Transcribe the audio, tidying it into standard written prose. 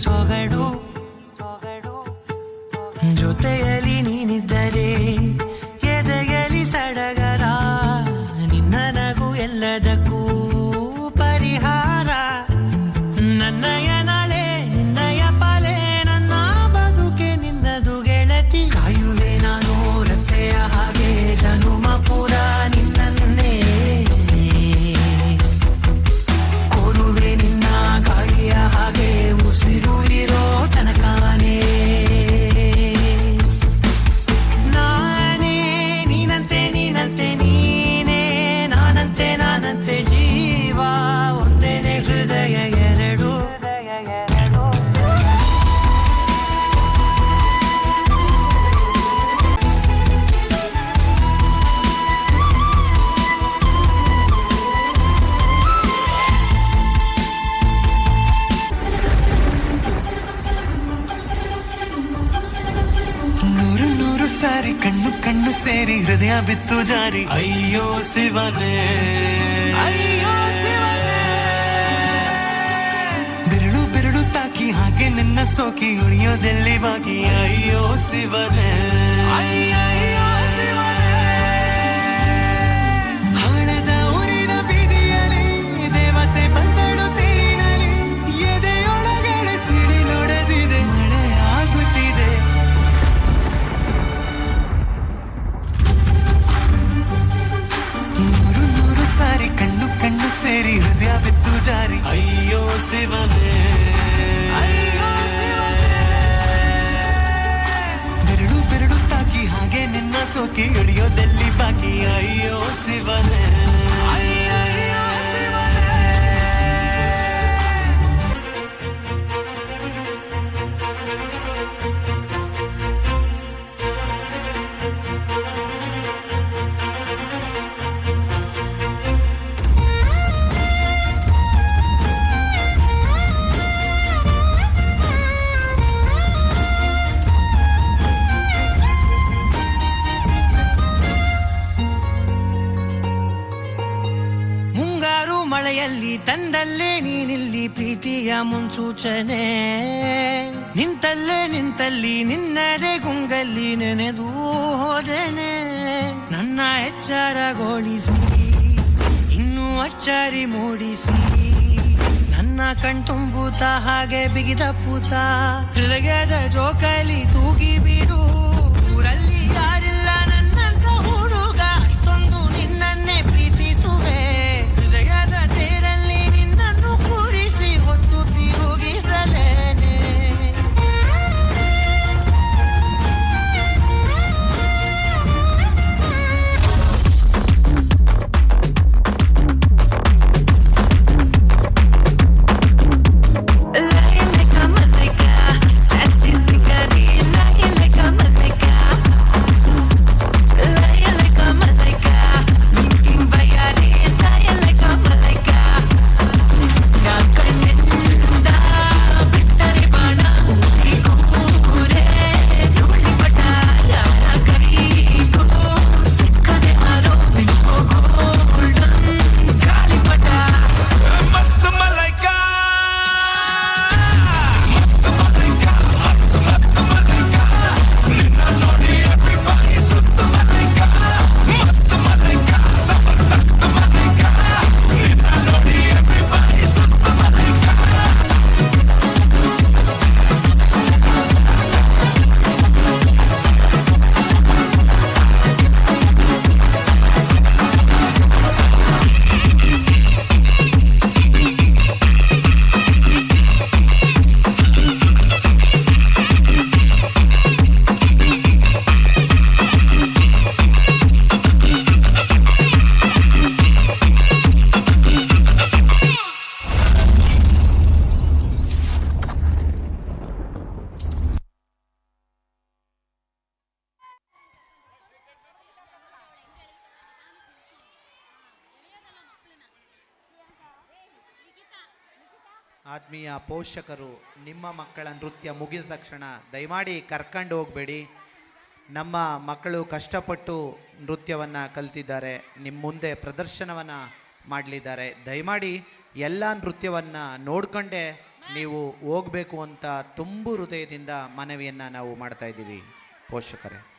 ಸೊಗಡು ಜೊತೆಯಲ್ಲಿ ನೀನಿದ್ದರೆ ಎದೆಯಲಿ ಸಡಗರ ನಿನ್ನ ನಗು ಎಲ್ಲದಕ್ಕೂ ಪರಿಹಾರ ನನ್ನಯ ನಾಳೆ ನಿನ್ನಯ ಪಾಲೆ ನನ್ನ ಬದುಕೆ ನಿನ್ನದು ಗೆಳತಿ ಕಾಯುವೆ ನಾನು ರತ್ತೆಯ ಹಾಗೆ ಜನುಮ ಪೂರ ನಿನ್ನನ್ನೇ ಕೋರುವೆ ನಿನ್ನ ಗಾಳಿಯ ಹಾಗೆ ಉಸಿರು ಇರೋ ತನಕನೇ ನಾನೇ ನೀನಂತೆ ನೀನಂತೆ ನೀನೇ ನಾನಂತೆ ನಾನಂತೆ ಜೀವ ಒಂದೇನೆ ಹೃದಯ ಎರಡು ನೂರು ನೂರು ಸಾರಿ ಕಣ್ಣು ಕಣ್ಣು ಸೇರಿ ಹೃದಯ ಬಿತ್ತು ಜಾರಿ ಅಯ್ಯೋ ಶಿವನೇ ಅಯ್ಯೋ ಶಿವನೇ ಬೆರಳು ಬೆರಳು ತಾಕಿ ಹಾಗೆ ನಿನ್ನ ಸೋಕಿ ಉಳಿಯೋದೆಲ್ಲಿ ಬಾಕಿ ಅಯ್ಯೋ ಶಿವನೇ ಅಯ್ಯಯ್ಯೋ ಶಿವನೇ ಹಳದ ಊರಿನ ಬೀದಿಯಲ್ಲಿ ದೇವತೆ ಬಂದಳು ತೀರಿನಲ್ಲಿ ಎದೆಯೊಳಗಡೆ ಸಿಡಿ ನೋಡದಿದೆ ಮಳೆ ಆಗುತ್ತಿದೆ ನೂರು ನೂರು ಸಾರಿ ಕಣ್ಣು ಕಣ್ಣು ಸೇರಿ ಹೃದಯ ಬಿತ್ತು ಜಾರಿ ಅಯ್ಯೋ ಶಿವನೇ ಅಯ್ಯೋ ಶಿವನೇ ಬೆರಳು ಬೆರಳು ತಾಕಿ ಹಾಗೆ ನಿನ್ನ ಸೋಕಿ ಹಿಡಿಯೋದೆಲ್ಲಿ ಬಾಕಿ ಅಯ್ಯೋ ಶಿವನೇ ಅಯ್ಯಯ್ಯೋ ಶಿವನೇ ಮುಂಗಾರು ಮಳೆಯಲ್ಲಿ ತಂದಲ್ಲೇ ನೀನಿಲ್ಲಿ ಪ್ರೀತಿಯ ಮುನ್ಸೂಚನೆ ನಿಂತಲ್ಲೇ ನಿಂತಲ್ಲಿ ನಿನ್ನದೇ ಗುಂಗಲ್ಲಿ ನೆನೆದು ಹೋದನೆ ನನ್ನ ಎಚ್ಚರಗೊಳಿಸಿ ಇನ್ನೂ ಅಚ್ಚರಿ ಮೂಡಿಸಿ ನನ್ನ ಕಣ್ತುಂಬುತ್ತ ಹಾಗೆ ಬಿಗಿದ ಪೂತ ಹೃದಯದ ಜೋಕಾಲಿ ತೂಗಿ ಬಿಡು ಊರಲ್ಲಿ ಯಾರಿಲ್ಲ ನನ್ನಂತ ಹುಡುಗ ಅಷ್ಟೊಂದು ನಿನ್ನನ್ನೇ ಪ್ರೀತಿಸುವೆ ಹೃದಯದ ತೇರಲ್ಲಿ ನಿನ್ನನ್ನು ಕೂರಿಸಿ ಹೊತ್ತು ತಿರುಗಿಸಲೇನೆ ಆತ್ಮೀಯ ಪೋಷಕರು, ನಿಮ್ಮ ಮಕ್ಕಳ ನೃತ್ಯ ಮುಗಿದ ತಕ್ಷಣ ದಯಮಾಡಿ ಕರ್ಕೊಂಡು ಹೋಗಬೇಡಿ. ನಮ್ಮ ಮಕ್ಕಳು ಕಷ್ಟಪಟ್ಟು ನೃತ್ಯವನ್ನು ಕಲಿತಿದ್ದಾರೆ, ನಿಮ್ಮ ಮುಂದೆ ಪ್ರದರ್ಶನವನ್ನು ಮಾಡಲಿದ್ದಾರೆ. ದಯಮಾಡಿ ಎಲ್ಲ ನೃತ್ಯವನ್ನು ನೋಡ್ಕೊಂಡೇ ನೀವು ಹೋಗಬೇಕು ಅಂತ ತುಂಬು ಹೃದಯದಿಂದ ಮನವಿಯನ್ನು ನಾವು ಮಾಡ್ತಾ ಇದ್ದೀವಿ ಪೋಷಕರೇ.